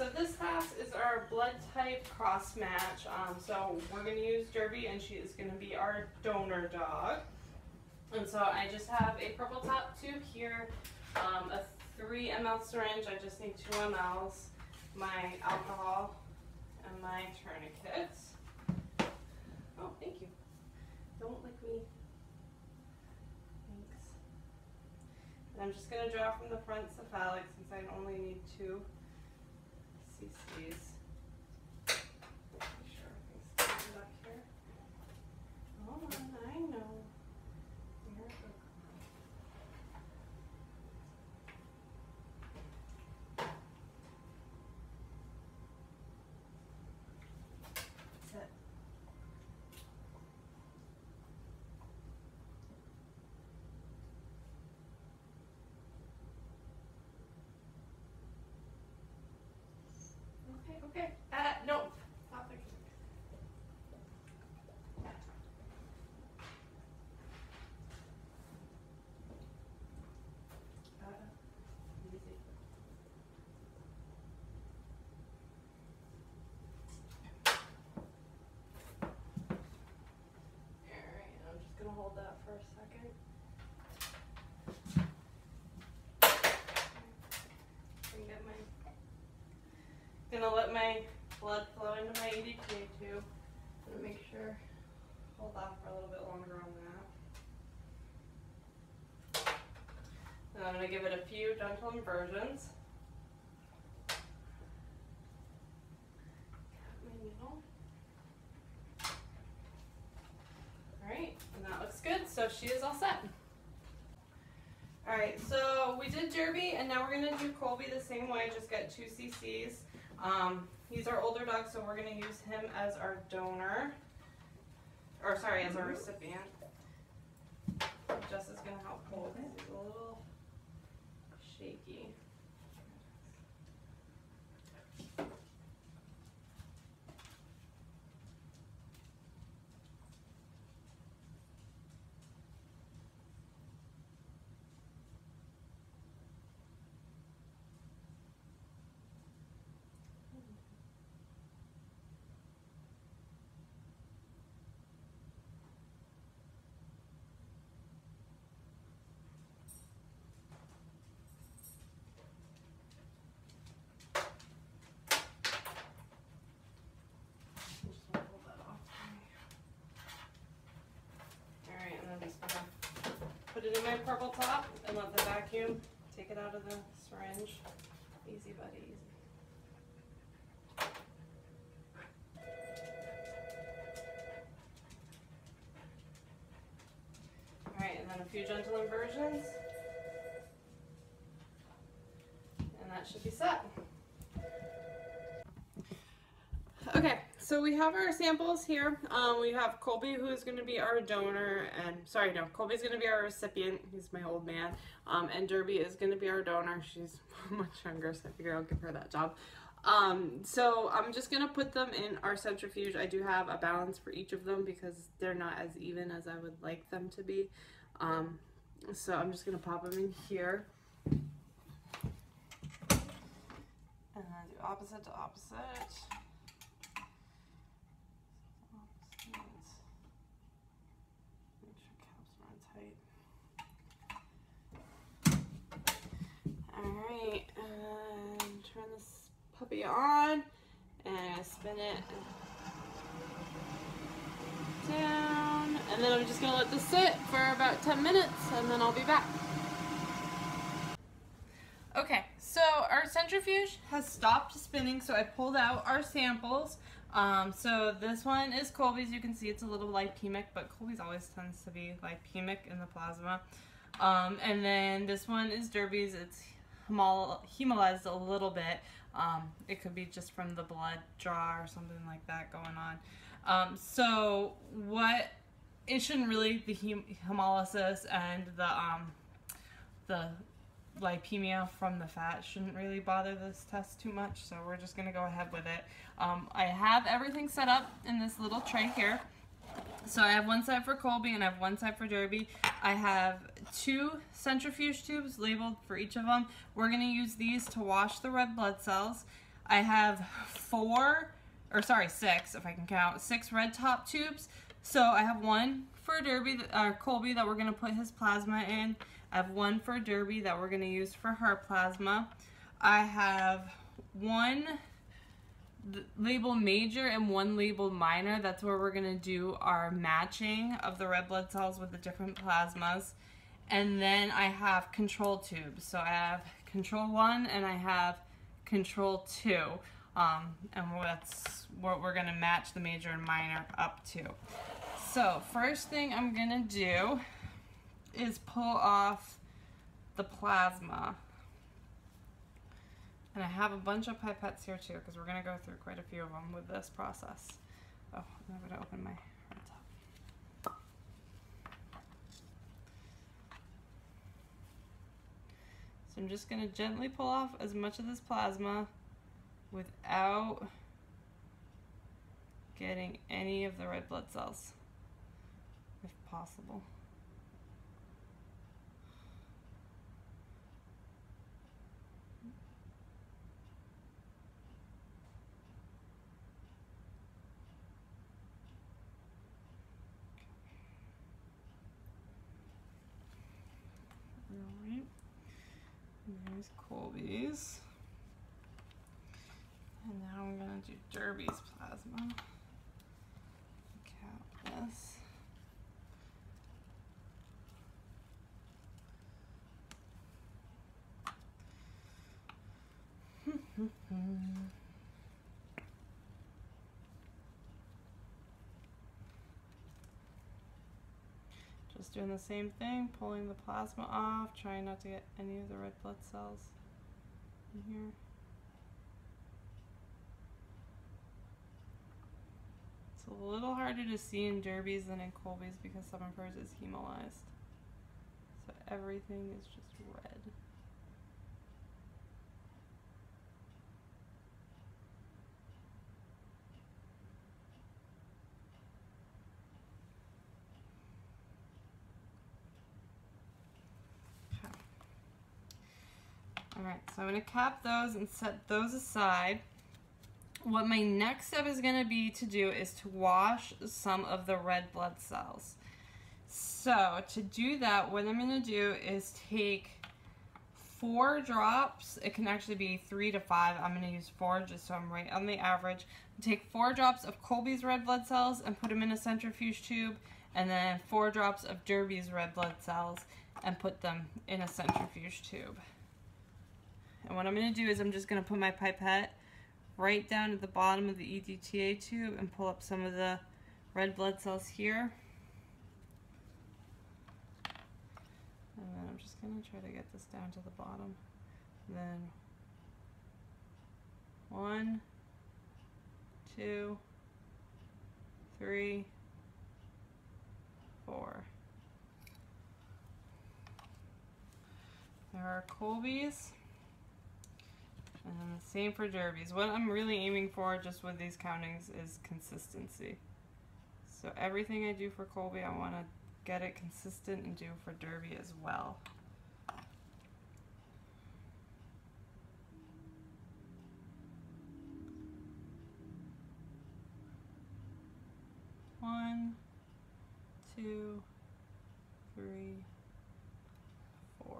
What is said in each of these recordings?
so this class is our blood type cross match. So we're going to use Derby, and she is going to be our donor dog. And so I just have a purple top tube here, a 3 ml syringe. I just need 2 mLs, my alcohol, and my tourniquets. Oh, thank you. Don't lick me. Thanks. And I'm just going to draw from the front cephalic since I only need 2 cc's. Make sure everything's standing up here. Hold on, I know. Here we go. That's it. Okay. No. Stop it. Easy. Alright, I'm just gonna hold that for a second. Gonna let my blood flow into my EDTA tube. Gonna make sure, hold off for a little bit longer on that. And I'm gonna give it a few gentle inversions. Got my needle. Alright, and that looks good, so she is all set. Alright, so we did Derby, and now we're gonna do Colby the same way, just get 2 cc's. He's our older dog, so we're going to use him as our donor, or sorry, as our recipient. Jess is going to help hold because he's a little shaky. Put it in my purple top and let the vacuum take it out of the syringe. Easy, buddy, easy. Alright, and then a few gentle inversions. And that should be set. Okay, so we have our samples here. We have Colby, who is going to be our donor, and sorry, no, Colby's going to be our recipient. He's my old man. And Derby is going to be our donor. She's much younger, so I figure I'll give her that job. So I'm just going to put them in our centrifuge. I do have a balance for each of them because they're not as even as I would like them to be. So I'm just going to pop them in here. And then do opposite to opposite. Alright, and turn this puppy on and spin it down, and then I'm just going to let this sit for about 10 minutes and then I'll be back. Okay, so our centrifuge has stopped spinning, so I pulled out our samples. So this one is Colby's. You can see it's a little lipemic, but Colby's always tends to be lipemic in the plasma. And then this one is Derby's. It's hemolyzed a little bit. It could be just from the blood draw or something like that going on. So what, it shouldn't really, the hemolysis and the lipemia from the fat shouldn't really bother this test too much, so we're just going to go ahead with it. I have everything set up in this little tray here. So I have one side for Colby and I have one side for Derby. I have 2 centrifuge tubes labeled for each of them. We're going to use these to wash the red blood cells. I have 6, if I can count, 6 red top tubes. So I have one for Derby, Colby, that we're going to put his plasma in. I have one for Derby that we're going to use for her plasma. I have one label major and one label minor. That's where we're going to do our matching of the red blood cells with the different plasmas. And then I have control tubes. So I have control 1 and I have control 2. And that's what we're going to match the major and minor up to. So first thing I'm going to do is pull off the plasma. And I have a bunch of pipettes here too, because we're going to go through quite a few of them with this process. Oh, I'm going to open my red top. So I'm just going to gently pull off as much of this plasma without getting any of the red blood cells, if possible. All right, there's Colby's. And now I'm going to do Derby's plasma. Cap this. Just doing the same thing, pulling the plasma off, trying not to get any of the red blood cells in here. It's a little harder to see in Derby's than in Colby's because some of hers is hemolyzed. So everything is just red. Alright, so I'm going to cap those and set those aside. What my next step is going to be to do is to wash some of the red blood cells. So to do that, what I'm going to do is take 4 drops. It can actually be 3 to 5. I'm going to use 4 just so I'm right on the average. Take 4 drops of Colby's red blood cells and put them in a centrifuge tube, and then 4 drops of Derby's red blood cells and put them in a centrifuge tube. And what I'm going to do is I'm just going to put my pipette right down at the bottom of the EDTA tube and pull up some of the red blood cells here. And then I'm just going to try to get this down to the bottom. And then 1, 2, 3, 4. There are Colby's. And then the same for Derby's. What I'm really aiming for just with these countings is consistency. So everything I do for Colby, I want to get it consistent and do for Derby as well. One, 2, 3, 4.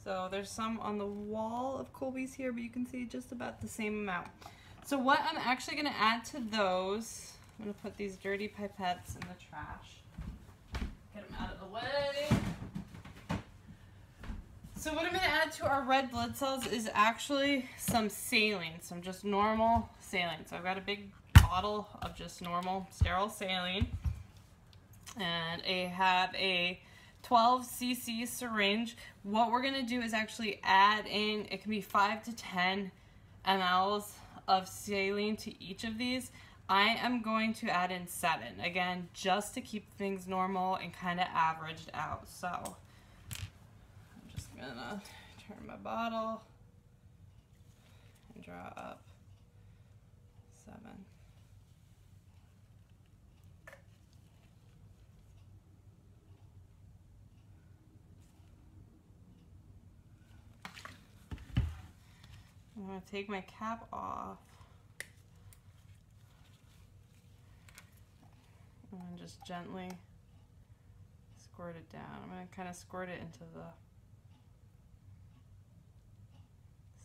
So there's some on the wall of Colby's here, but you can see just about the same amount. So what I'm actually going to add to those, I'm going to put these dirty pipettes in the trash. Get them out of the way. So what I'm going to add to our red blood cells is actually some saline, some just normal saline. So I've got a big bottle of just normal sterile saline, and I have a 12 cc syringe. What we're going to do is actually add in, it can be 5 to 10 mLs of saline to each of these. I am going to add in 7, again, just to keep things normal and kind of averaged out. So I'm just going to turn my bottle and draw up 7. I'm going to take my cap off. And just gently squirt it down. I'm going to kind of squirt it into the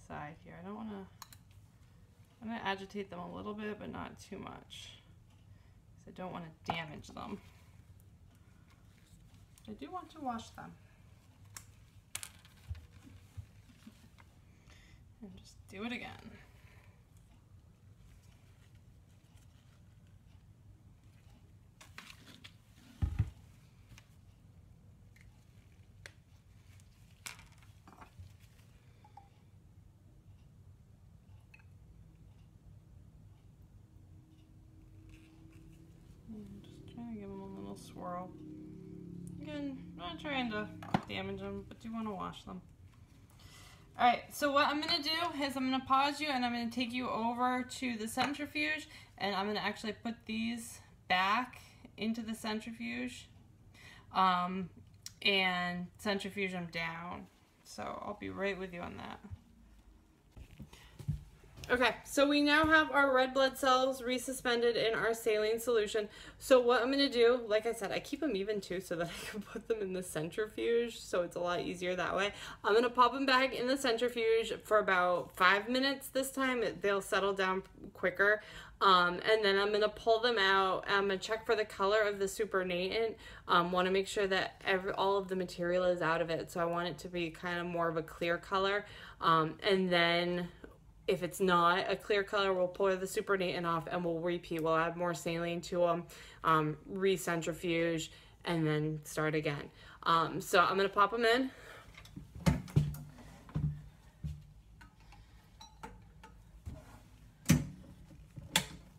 side here. I don't want to, I'm going to agitate them a little bit, but not too much, because I don't want to damage them. I do want to wash them. And just do it again. Just trying to give them a little swirl. Again, not trying to damage them, but do want to wash them. Alright, so what I'm going to do is I'm going to pause you and I'm going to take you over to the centrifuge, and I'm going to actually put these back into the centrifuge and centrifuge them down. So I'll be right with you on that. Okay, so we now have our red blood cells resuspended in our saline solution. So what I'm going to do, like I said, I keep them even too so that I can put them in the centrifuge, so it's a lot easier that way. I'm going to pop them back in the centrifuge for about 5 minutes this time. They'll settle down quicker. And then I'm going to pull them out. I'm going to check for the color of the supernatant. Want to make sure that all of the material is out of it. So I want it to be kind of more of a clear color. And then if it's not a clear color, we'll pour the supernatant off and we'll repeat. We'll add more saline to them, re-centrifuge, and then start again. So I'm going to pop them in.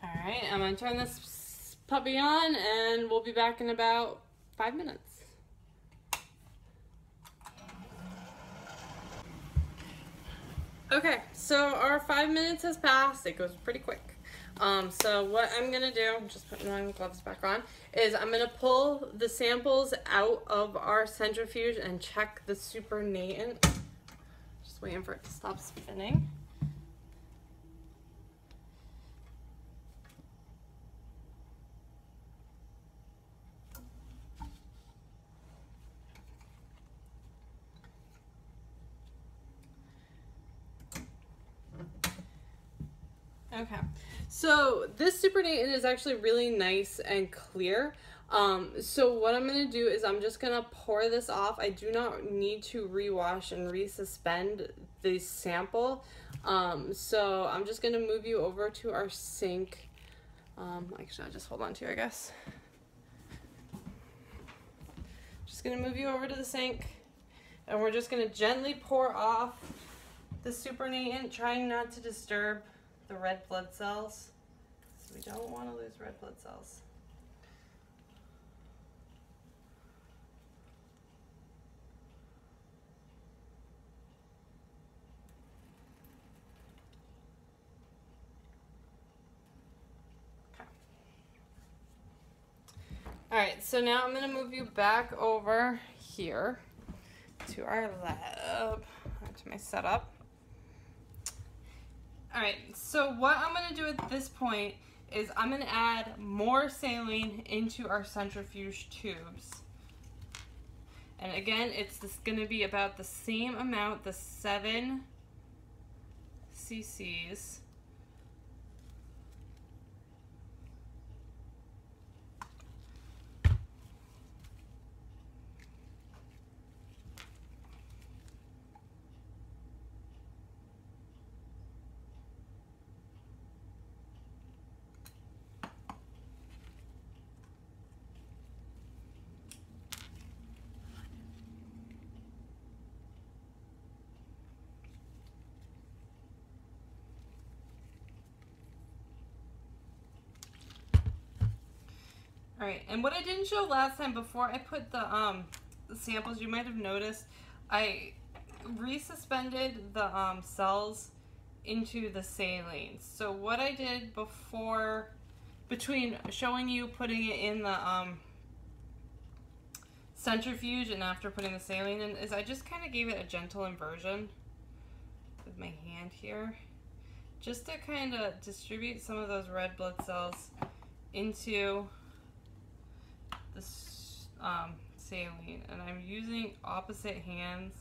Alright, I'm going to turn this puppy on and we'll be back in about 5 minutes. Okay, so our 5 minutes has passed. It goes pretty quick. So what I'm gonna do, just putting my gloves back on, is I'm gonna pull the samples out of our centrifuge and check the supernatant. Just waiting for it to stop spinning. Okay, so this supernatant is actually really nice and clear. So what I'm going to do is I'm just going to pour this off. I do not need to rewash and resuspend the sample. So I'm just going to move you over to our sink. Actually, I'll just hold on to you, I guess. Just going to move you over to the sink. And we're just going to gently pour off the supernatant, trying not to disturb the red blood cells. So we don't want to lose red blood cells. Okay. Alright, so now I'm going to move you back over here to our lab, to my setup. Alright, so what I'm going to do at this point is I'm going to add more saline into our centrifuge tubes. And again, it's going to be about the same amount, the 7 cc's. Alright, and what I didn't show last time before I put the samples, you might have noticed, I resuspended the cells into the saline. So what I did before, between showing you putting it in the centrifuge and after putting the saline in, is I just kind of gave it a gentle inversion with my hand here. just to kind of distribute some of those red blood cells into the saline. And I'm using opposite hands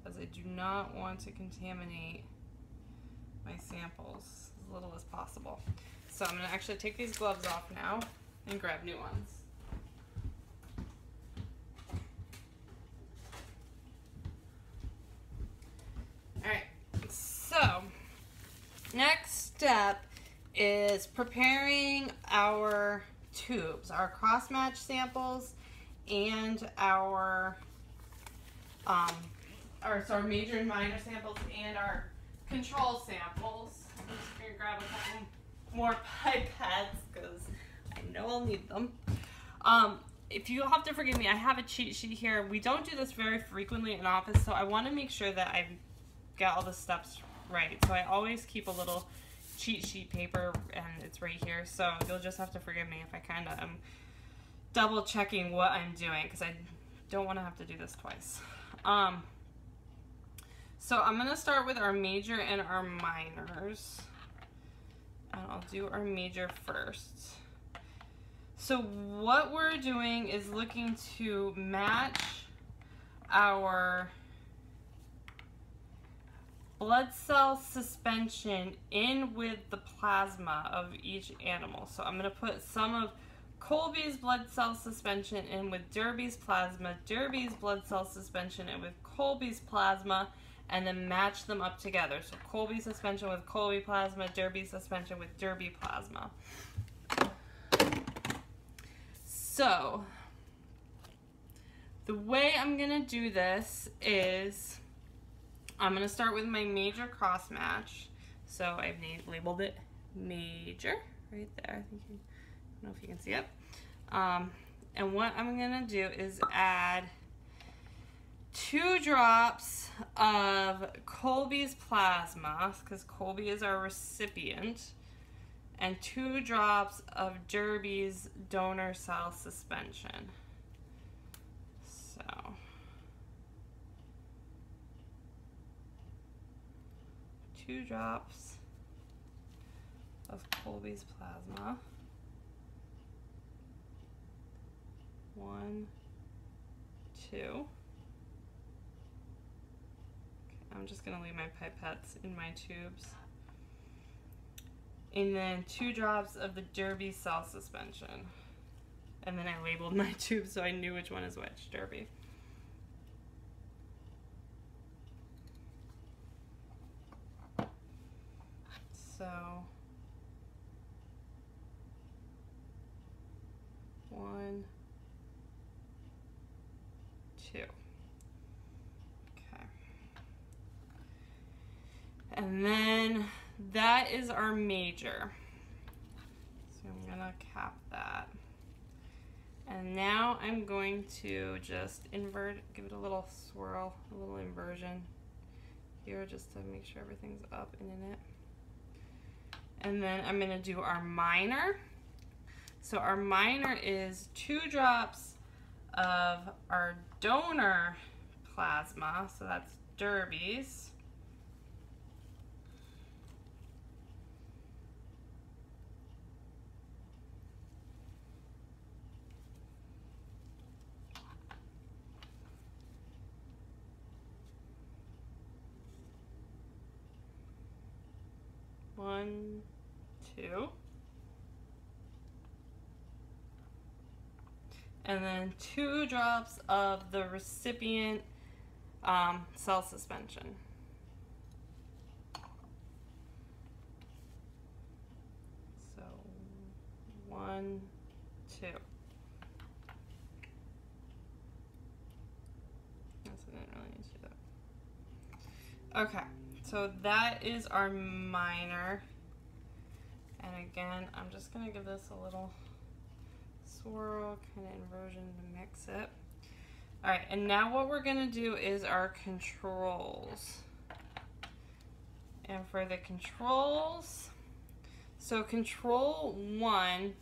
as I do not want to contaminate my samples as little as possible. So I'm going to actually take these gloves off now and grab new ones. Alright, so next step is preparing our tubes, our cross-match samples, and our major and minor samples, and our control samples. I'm just going to grab a couple more pipettes because I know I'll need them. If you'll have to forgive me, I have a cheat sheet here. We don't do this very frequently in office, so I want to make sure that I get all the steps right. So I always keep a little cheat sheet paper, and it's right here. So you'll just have to forgive me if I kind of am double checking what I'm doing, because I don't want to have to do this twice. So I'm going to start with our major and our minors. And I'll do our major first. So what we're doing is looking to match our blood cell suspension in with the plasma of each animal. So I'm going to put some of Colby's blood cell suspension in with Derby's plasma, Derby's blood cell suspension in with Colby's plasma, and then match them up together. So Colby suspension with Colby plasma, Derby suspension with Derby plasma. So the way I'm going to do this is I'm going to start with my major cross match. So I've labeled it major right there. I think I don't know if you can see it. And what I'm going to do is add 2 drops of Colby's plasma, because Colby is our recipient, and 2 drops of Derby's donor cell suspension. So two drops of Colby's plasma. 1, 2. Okay, I'm just going to leave my pipettes in my tubes. And then 2 drops of the Derby cell suspension. And then I labeled my tubes so I knew which one is which, Derby. So 1, 2. Okay. And then that is our major. So I'm gonna cap that. And now I'm going to just invert, give it a little swirl, a little inversion here just to make sure everything's up and in it. And then I'm gonna do our minor. So our minor is 2 drops of our donor plasma, so that's Derby's. One, 2. And then 2 drops of the recipient cell suspension. So 1, 2. Yes, I didn't really need to do that. Okay. So that is our minor. And again, I'm just going to give this a little swirl, kind of inversion to mix it. All right, and now what we're going to do is our controls. And for the controls, so control 1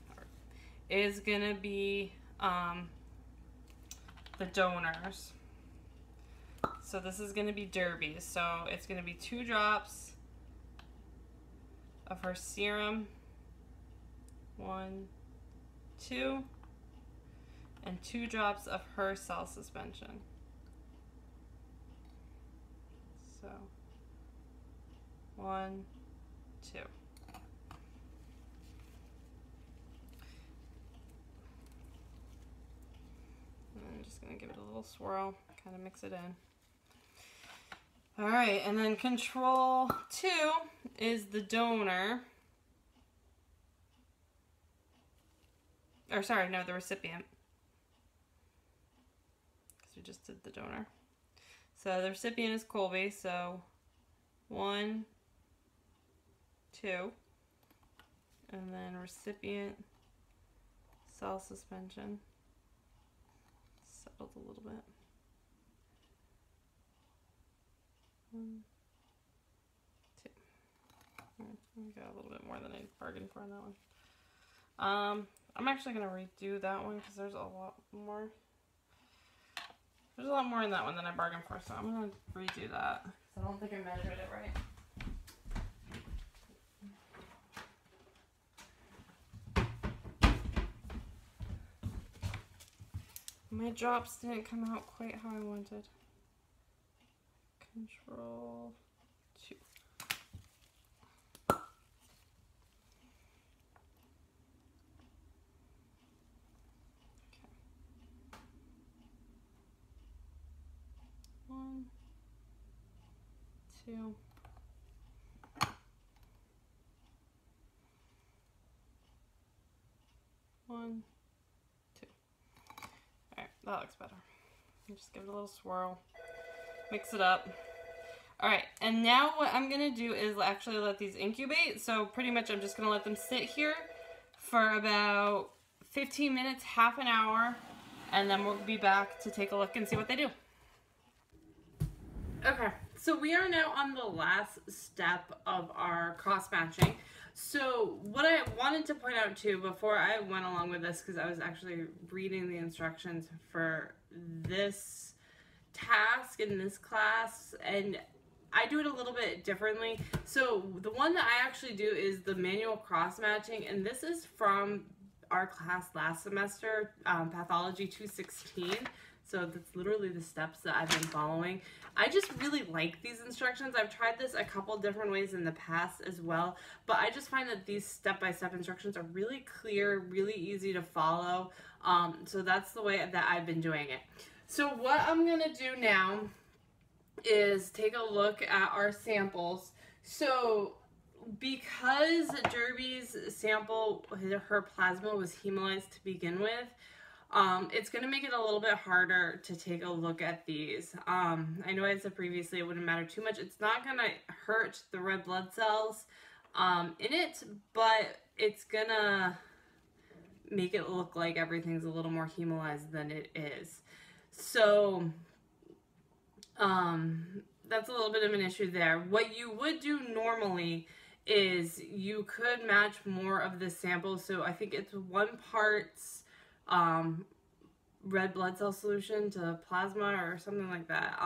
is going to be the donors. So this is going to be Derby. So it's going to be 2 drops of her serum. 1, 2, and 2 drops of her cell suspension. So 1, 2. And I'm just going to give it a little swirl, kind of mix it in. All right, and then control 2 is the donor. Or sorry, no, the recipient. Because we just did the donor. So the recipient is Colby, so 1, 2. And then recipient cell suspension. Settled a little bit. 1, 2. We got a little bit more than I bargained for on that one. I'm actually going to redo that one because there's a lot more. There's a lot more in that one than I bargained for, so I'm going to redo that because I don't think I measured it right. My drops didn't come out quite how I wanted. Control 2. Okay. 1, 2. 1, 2. Alright, that looks better. Just give it a little swirl. Mix it up. Alright, and now what I'm going to do is actually let these incubate. So pretty much I'm just going to let them sit here for about 15 minutes, half an hour, and then we'll be back to take a look and see what they do. Okay, so we are now on the last step of our cross matching. So what I wanted to point out too before I went along with this, because I was actually reading the instructions for this task in this class, and I do it a little bit differently. So the one that I actually do is the manual cross matching, and this is from our class last semester, Pathology 216. So that's literally the steps that I've been following. I just really like these instructions. I've tried this a couple different ways in the past as well, but I just find that these step-by-step instructions are really clear, really easy to follow. So that's the way that I've been doing it. So what I'm gonna do now is take a look at our samples. So because Derby's sample, her plasma was hemolyzed to begin with, it's going to make it a little bit harder to take a look at these. I know I said previously it wouldn't matter too much. It's not going to hurt the red blood cells in it, but it's going to make it look like everything's a little more hemolyzed than it is. So that's a little bit of an issue there. What you would do normally is you could match more of the sample. So I think it's 1 parts red blood cell solution to plasma or something like that.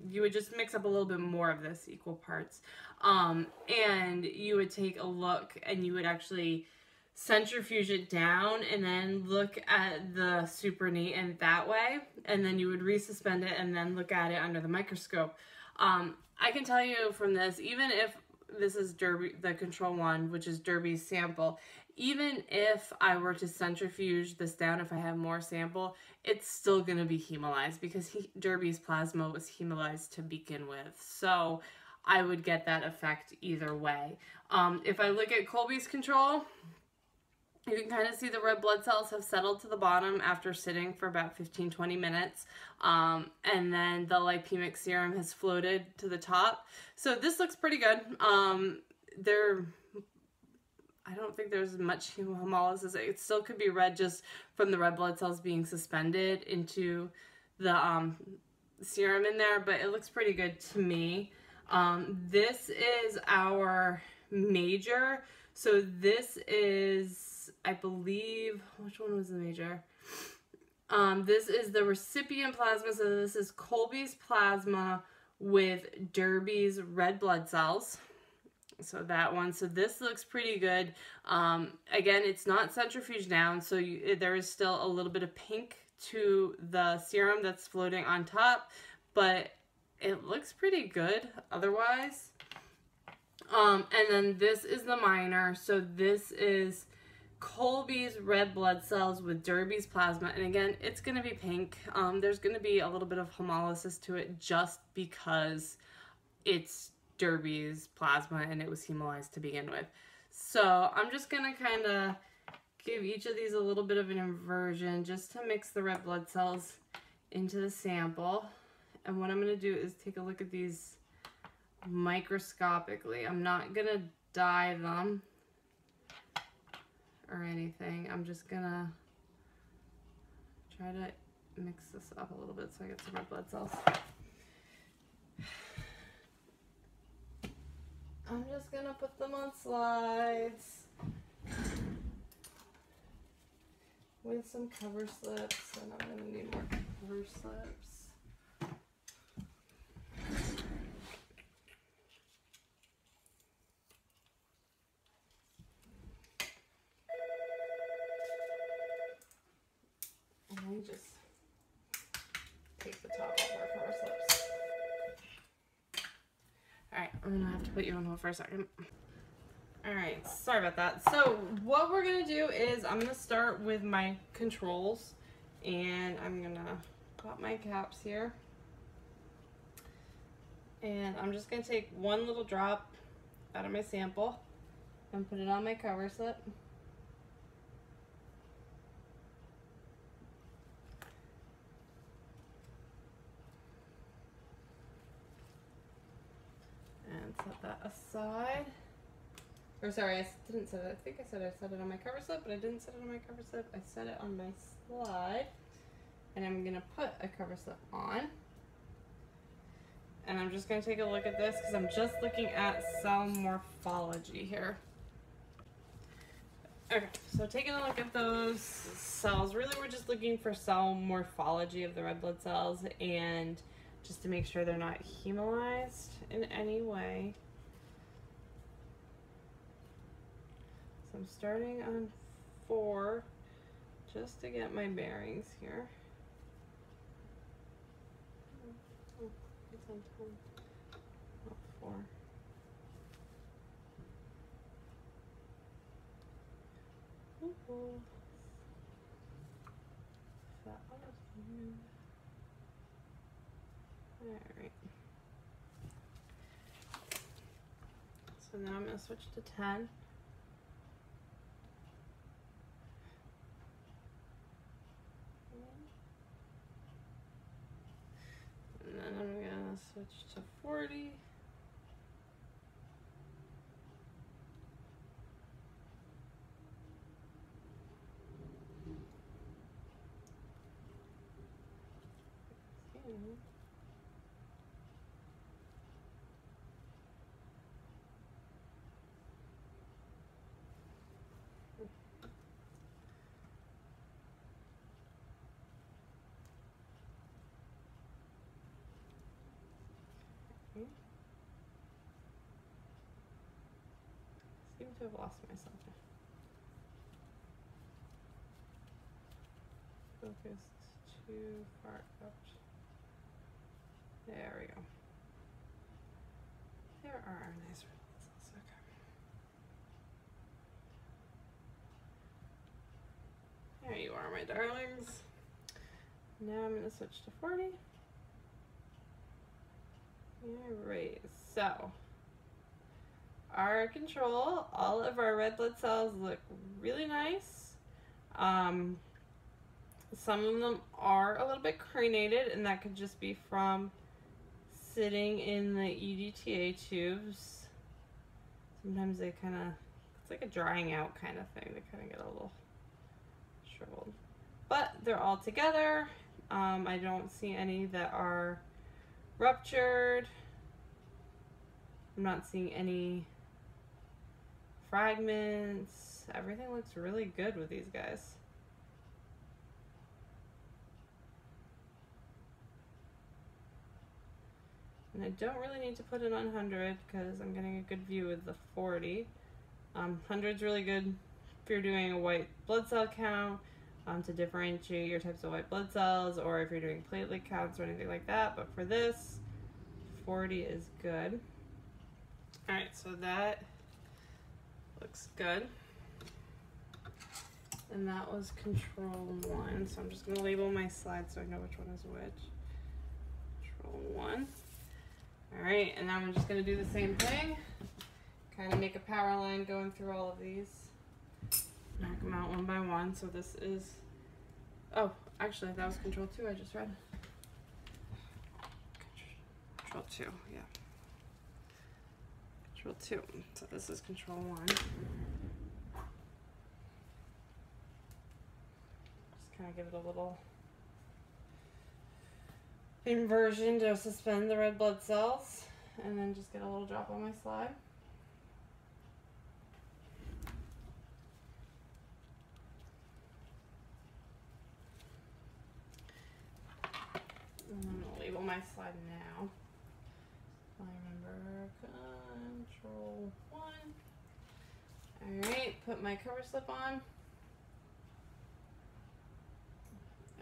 You would just mix up a little bit more of this, equal parts. And you would take a look and you would actually centrifuge it down and then look at the supernatant that way. And then you would resuspend it and then look at it under the microscope. I can tell you from this, even if this is Derby, the control one, which is Derby's sample, even if I were to centrifuge this down, if I have more sample, it's still going to be hemolyzed because Derby's plasma was hemolyzed to begin with. So I would get that effect either way. If I look at Colby's control, you can kind of see the red blood cells have settled to the bottom after sitting for about 15-20 minutes. And then the lipemic serum has floated to the top. So this looks pretty good. I don't think there's much hemolysis. It still could be red just from the red blood cells being suspended into the serum in there, but it looks pretty good to me. This is our major. So this is, I believe, which one was the major? This is the recipient plasma. So this is Colby's plasma with Derby's red blood cells. So that one, so this looks pretty good. Again, it's not centrifuge down, so there is still a little bit of pink to the serum that's floating on top, but it looks pretty good otherwise. And then this is the minor. So this is Colby's red blood cells with Derby's plasma. And again, it's going to be pink. There's going to be a little bit of hemolysis to it just because it's Derby's plasma and it was hemolyzed to begin with. So I'm just going to kind of give each of these a little bit of an inversion just to mix the red blood cells into the sample. And what I'm going to do is take a look at these microscopically. I'm not going to dye them or anything. I'm just going to try to mix this up a little bit so I get some red blood cells. I'm just going to put them on slides with some cover slips, and I'm going to need more cover slips. And then just take the top off our cover slips. Alright, I'm gonna have to put you on hold for a second. Alright, sorry about that. So what we're gonna do is I'm gonna start with my controls, and I'm gonna pop my caps here. And I'm just gonna take one little drop out of my sample and put it on my cover slip. And set that aside. Or sorry, I didn't set it. I think I said it on my cover slip, but I didn't set it on my cover slip. I set it on my slide. And I'm gonna put a cover slip on. And I'm just gonna take a look at this because I'm just looking at cell morphology here. Okay, so taking a look at those cells, really we're just looking for cell morphology of the red blood cells and just to make sure they're not hemolyzed in any way. So I'm starting on 4 just to get my bearings here. Oh, it's on 10, not 4. Ooh. Alright. So now I'm going to switch to 10. And then I'm going to switch to 40. Seem to have lost myself. Focused too far out. There we go. There are our nice red blood cells. Okay. There you are, my darlings. Now I'm going to switch to 40. Alright, so our control, all of our red blood cells look really nice. Some of them are a little bit cranated, and that could just be from sitting in the EDTA tubes. Sometimes they kind of, it's like a drying out kind of thing. They kind of get a little shriveled. But they're all together. I don't see any that are ruptured. I'm not seeing any fragments. Everything looks really good with these guys. And I don't really need to put it on 100 because I'm getting a good view with the 40. 100's really good if you're doing a white blood cell count to differentiate your types of white blood cells, or if you're doing platelet counts or anything like that. But for this, 40 is good. All right, so that looks good. And that was control 1. So I'm just gonna label my slides so I know which one is which. Control 1. All right, and now I'm just gonna do the same thing. Kind of make a power line going through all of these. Knock them out one by one. So this is, oh, actually that was control 2 I just read. Control 2, yeah. Control 2. So this is control 1. Just kind of give it a little inversion to suspend the red blood cells, and then just get a little drop on my slide. And I'm gonna label my slide now. I remember control 1. All right, put my cover slip on.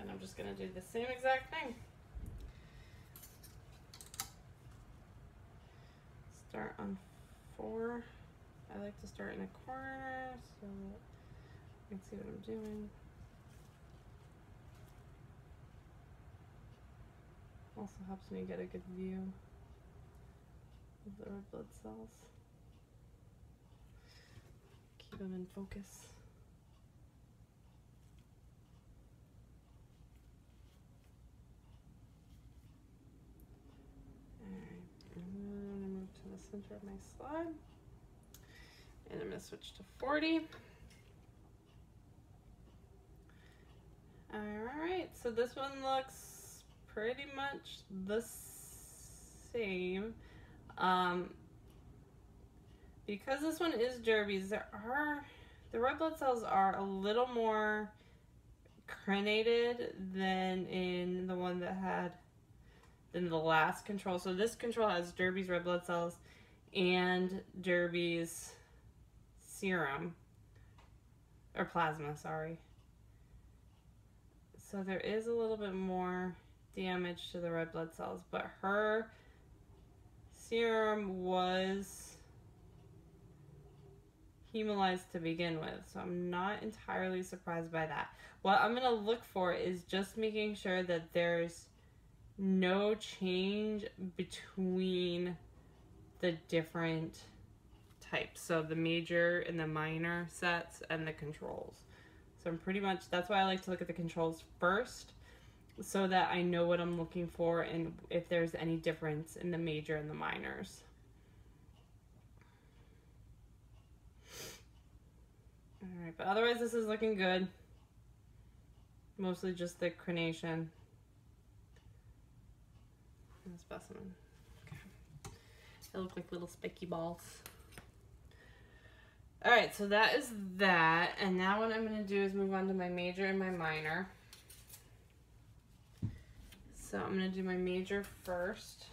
And I'm just gonna do the same exact thing. Start on 4. I like to start in a corner so you can see what I'm doing. Also helps me get a good view of the red blood cells. Keep them in focus. Center of my slide, and I'm going to switch to 40. Alright, so this one looks pretty much the same. Because this one is Derby's, the red blood cells are a little more crenated than in the one that had in the last control. So this control has Derby's red blood cells and Derby's serum, or plasma, sorry. So there is a little bit more damage to the red blood cells, but her serum was hemolyzed to begin with, so I'm not entirely surprised by that. What I'm gonna look for is just making sure that there's no change between the different types, so the major and the minor sets and the controls. So I'm pretty much, that's why I like to look at the controls first, so that I know what I'm looking for and if there's any difference in the major and the minors. Alright, but otherwise this is looking good. Mostly just the crenation. And the specimen. Okay. They look like little spiky balls. Alright, so that is that. And now what I'm going to do is move on to my major and my minor. So I'm going to do my major first.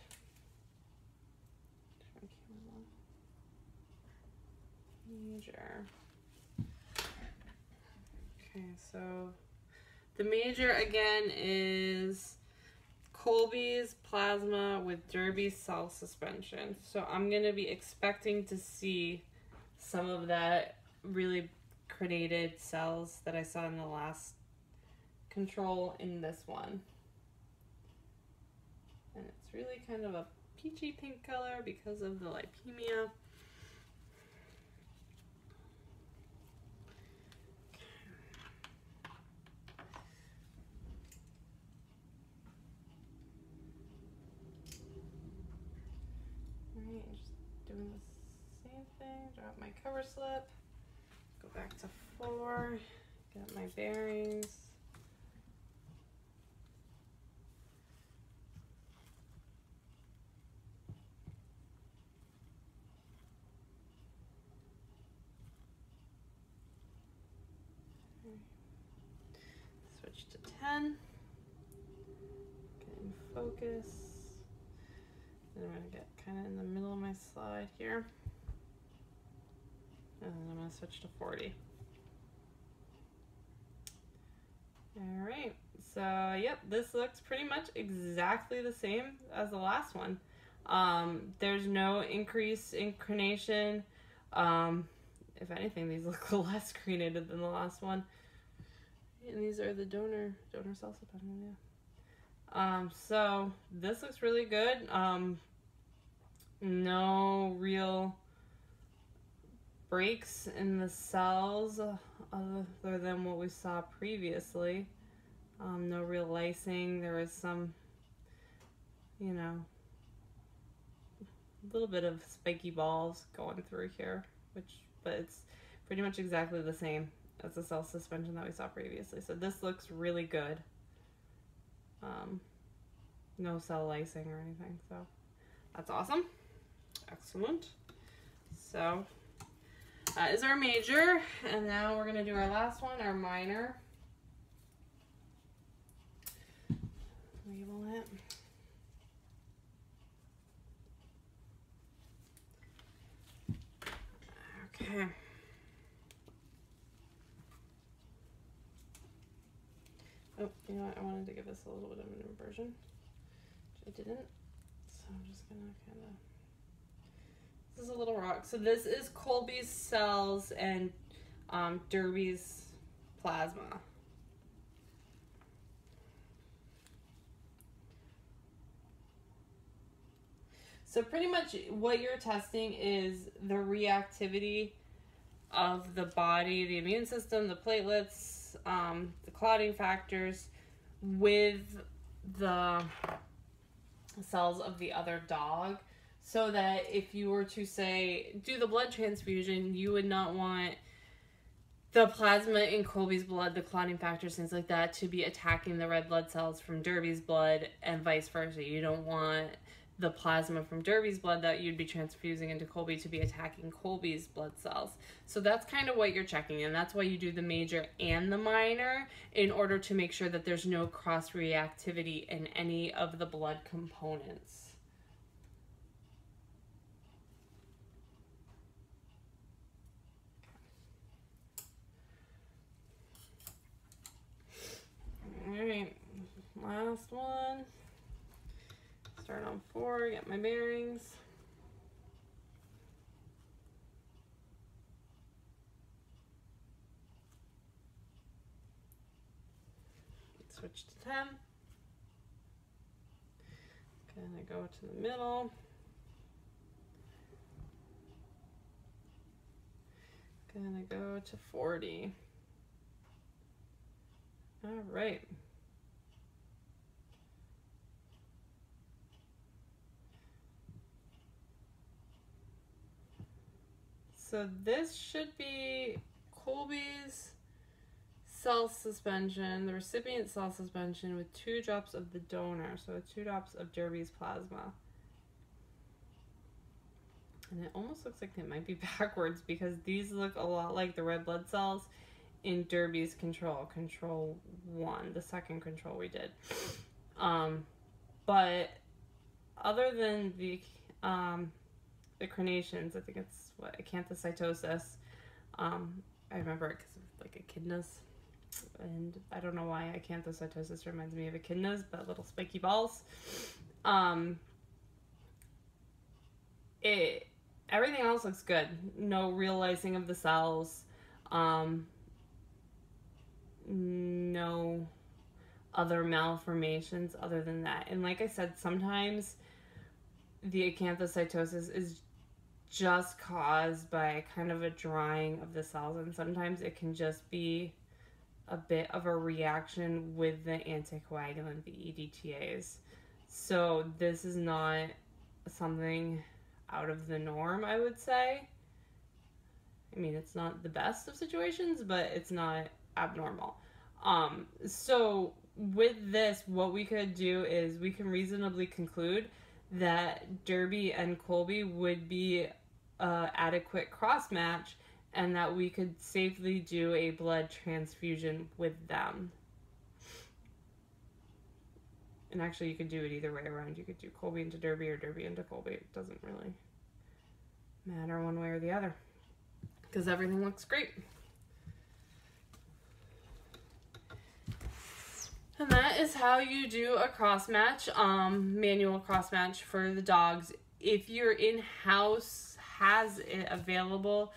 Major. Okay, so the major again is Colby's plasma with Derby's cell suspension. So I'm going to be expecting to see some of that really crenated cells that I saw in the last control in this one. And it's really kind of a peachy pink color because of the lipemia. Doing the same thing, drop my cover slip, go back to 4, get my bearings. Switch to 10, get in focus. And I'm going to get kind of in the middle of my slide here. And then I'm going to switch to 40. All right, so yep, this looks pretty much exactly the same as the last one. There's no increase in crenation. If anything, these look less crenated than the last one. And these are the donor cell suspension, yeah. So this looks really good. No real breaks in the cells other than what we saw previously. No real lysing. There was some, you know, a little bit of spiky balls going through here, but it's pretty much exactly the same as the cell suspension that we saw previously. So this looks really good. No cell lysing or anything, so that's awesome. Excellent. So that is our major, and now we're gonna do our last one, our minor. Label it. Okay. Oh, you know what? I wanted to give this a little bit of an inversion, which I didn't. So I'm just gonna kind of. This is a little rock. So this is Colby's cells and Derby's plasma. So pretty much what you're testing is the reactivity of the body, the immune system, the platelets, the clotting factors with the cells of the other dog. So that if you were to say, do the blood transfusion, you would not want the plasma in Colby's blood, the clotting factors, things like that, to be attacking the red blood cells from Derby's blood and vice versa. You don't want the plasma from Derby's blood that you'd be transfusing into Colby to be attacking Colby's blood cells. So that's kind of what you're checking, and that's why you do the major and the minor, in order to make sure that there's no cross-reactivity in any of the blood components. Alright, last one. Start on 4, get my bearings. Switch to 10. Gonna go to the middle. Gonna go to 40. All right. So this should be Colby's cell suspension, the recipient cell suspension with 2 drops of the donor, so 2 drops of Derby's plasma. And it almost looks like it might be backwards because these look a lot like the red blood cells in Derby's control 1, the second control we did. But other than the crenations, I think it's what, acanthocytosis. I remember it because of like echidnas, and I don't know why acanthocytosis reminds me of echidnas, but little spiky balls. Everything else looks good. No real lysing of the cells. No other malformations other than that. And like I said, sometimes the acanthocytosis is just caused by kind of a drying of the cells, and sometimes it can just be a bit of a reaction with the anticoagulant, the EDTAs. So this is not something out of the norm, I would say. I mean, it's not the best of situations, but it's not abnormal. So with this, what we could do is we can reasonably conclude that Derby and Colby would be adequate cross match, and that we could safely do a blood transfusion with them. And actually you could do it either way around. You could do Colby into Derby or Derby into Colby. It doesn't really matter one way or the other because everything looks great. And that is how you do a cross match, manual cross match for the dogs. If your in-house has it available,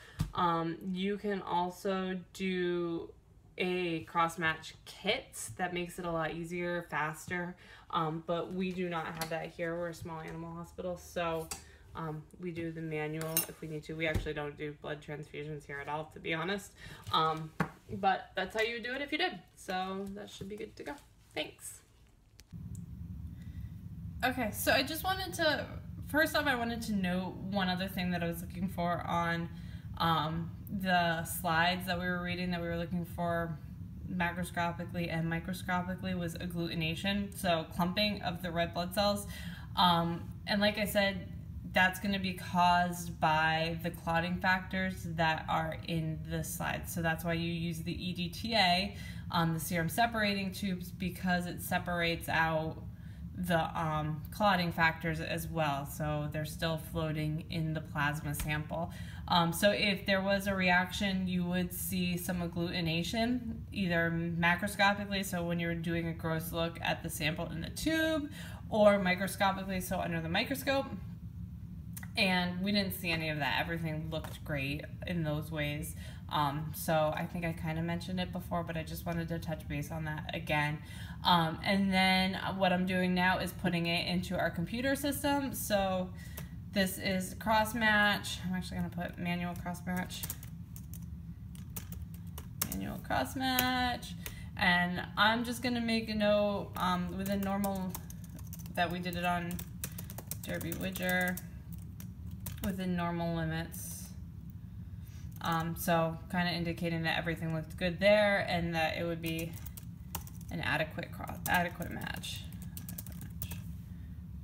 you can also do a cross match kit that makes it a lot easier, faster. But we do not have that here. We're a small animal hospital, so we do the manual if we need to. We actually don't do blood transfusions here at all, to be honest. But that's how you would do it if you did. So that should be good to go. Thanks. Okay, so I just wanted to, first off, I wanted to note one other thing that I was looking for on the slides that we were reading, that we were looking for macroscopically and microscopically, was agglutination, so clumping of the red blood cells. And like I said, that's going to be caused by the clotting factors that are in the slides. So that's why you use the EDTA, the serum separating tubes, because it separates out the clotting factors as well. So they're still floating in the plasma sample. So if there was a reaction, you would see some agglutination, either macroscopically, so when you're doing a gross look at the sample in the tube, or microscopically, so under the microscope. And we didn't see any of that. Everything looked great in those ways. So I think I kind of mentioned it before, but I just wanted to touch base on that again. And then what I'm doing now is putting it into our computer system. So this is cross match. I'm actually going to put manual cross match. Manual cross match. And I'm just going to make a note within normal that we did it on Derby Widger, within normal limits. So kind of indicating that everything looked good there and that it would be an adequate match.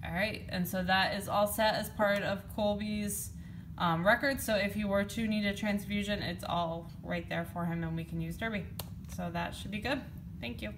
All right, and so that is all set as part of Colby's record. So if you were to need a transfusion, it's all right there for him and we can use Derby. So that should be good. Thank you.